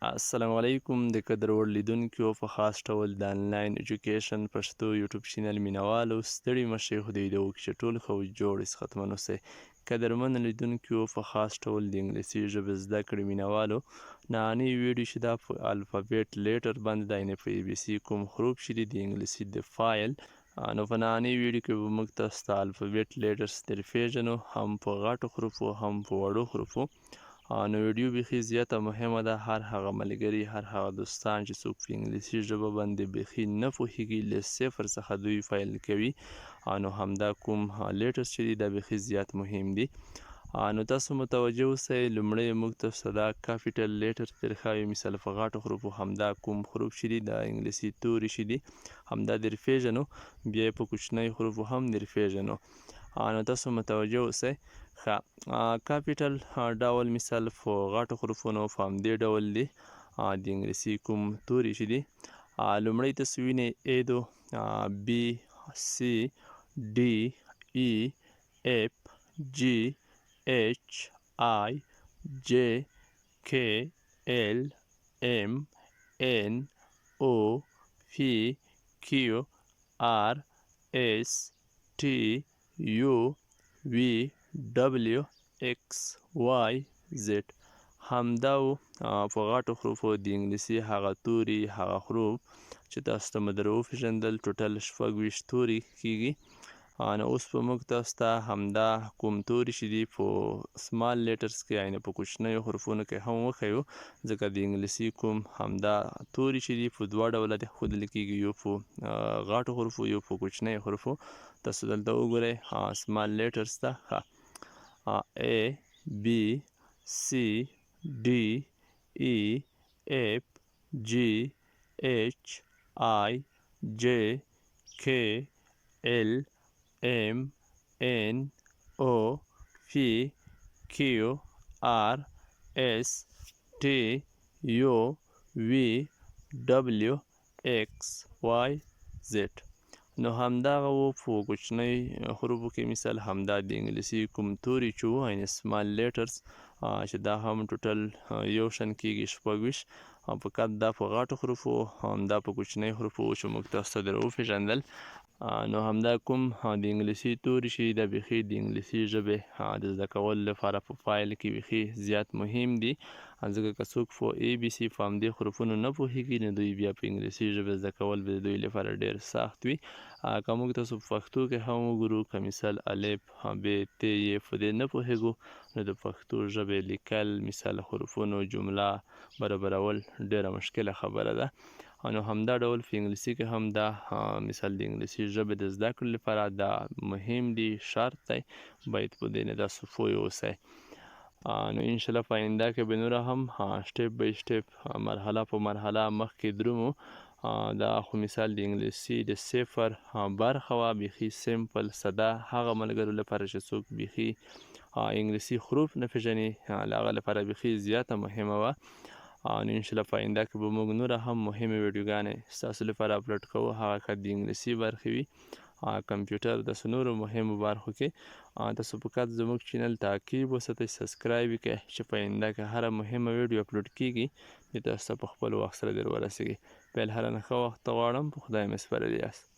السلام علیکم د قدر وړ لیدونکو په خاص ډول د انلاین ایجوکیشن پښتو یوټیوب چینل مینوالو ستړي مشئ خدای دې وکړي چې ټول ښه جوړ صحتمن اوسئ. قدرمن لیدونکو په خاص ډول د انګلیسي ژبې زده کړې مینوالو نننۍ ویډیو چې دا په الفابیټ لیټر باندې دا یعنې په ای بي سی کوم حروف چې دي د انګلیسي د فایل نو په نننۍ ویډیو کې به موږ تاسو ته الفابیټ لیټرز در پیژنو، هم په غټو حروفو هم په وړو حروفو. نو ویډیو بیخي زیاته مهمه ده. هر هغه ملګري، هر هغه دوستان چې څوک په انګلیسي ژبه باندې بیخي نه پوهیږي، له صفر څخه دوی پیل کوي، نو همدا کوم لیټرز چې دي دا بیخي زیات مهم دي. نو تاسو متوجه اوسئ، لومړی موږ تاسو ته دا کاپیټل لیټر درښایو، مثال په غټو حروفو همدا کوم حروف چې دي د انګلیسي توري چې دي همدا در پیژنو، بیا یې په کوچنیو حروفو هم در پیژنو. نو تاسو متوجه اوسئ. کاپیټل ډول مثال په غټو حروفو نو په همدې ډول دي د انګلیسي کوم توري چې دي. لومړی تاسو وینئ A دو، B، C، D، E، F، G، H، I، J، K، L، M، N، O، P، Q، R، S، T، U، V، W، X، Y، Z. همدا و په غټو حروفو د انګلیسي هغه توري، هغه حروف چې تاسو ته مو در وپېژندل، ټوټل 26 توري کیږي. نو اوس به موږ تاسو ته همدا کوم توري چې دي په سمال لیټرز کې یعنې په کوچنیو حروفونو کې هم وښیو، ځکه د انګلیسي کوم همدا توري چې دي په دوه ډوله دي ښودل کیږي، یو په غټو حروفو یو په کوچنیو حروفو. تاسو دلته وګورئ سمال لیټرز ته A، B، C، D، E، F، G، H، I، J، K، L، M، N، O، P، Q، R، S، T، U، V، W، X، Y، Z. نو همدغه و په کوچنۍ حروفو کې مثال همدا د انګلیسي کوم توري چې وو یعنې سمال لیټرز چې دا هم ټوټل یو شان کیږي 26، فقط دا په غټو حروفو همدا په کوچنیو حروفو چې موږ تاسو ته در وپېژندل. نو همدا کوم د انګلیسي توري چې دا بیخي د انګلیسي ژبې د زده کولو لپاره په فایل کې بیخي زیات مهم دي، ځکه که څوک په ای بي سی په همدې حروفونو نه پوهیږي نو دوی بیا په انګلیسي ژبه زده کول به د دوی لپاره ډیر سخت وي. که موږ تاسو په پښتو کې هم وګورو، که مثال الف، ب، ت، ی په دې نه پوهیږو نو د پښتو ژبې لیکل، مثال حروفونو جمله برابرول ډیره مشکله خبره ده. نو همدا ډول په انګلیسي کې هم دا مثال د انګلیسي ژبې د زده کړې لپاره دا مهم دي، شرط دی، باید په دې نه تاسو پوه اوسئ. نو انشاءالله په آینده کې به نوره هم سټیپ بای سټیپ مرحله په مرحله مخکې درومو. دا خو مثال د انګلیسي د صفر برخه وه، بیخي سمپل ساده، هغه ملګرو لپاره چې څوک بیخي انګلیسي حروف نه پېژني له هغه لپاره بیخي زیاته مهمه وه. نو انشاءالله په آینده کې به موږ نوره هم مهمې ویډیوګانې ستاسو لپاره اپلوډ کوو، هغه که د انګلیسي برخې وي، کمپیوټر داسې نورو مهمو برخو کې. تاسو فقط زموږ چینل تعقیب وساتئ، سبسکرایب یې کړئ چې په آینده کې هره مهمه ویډیو اپلوډ کیږي د تاسو ته په خپل وخت سره در ورسیږي. په الهرنه ښه وخت ته غواړم، په خدای مې سپارلی یاست.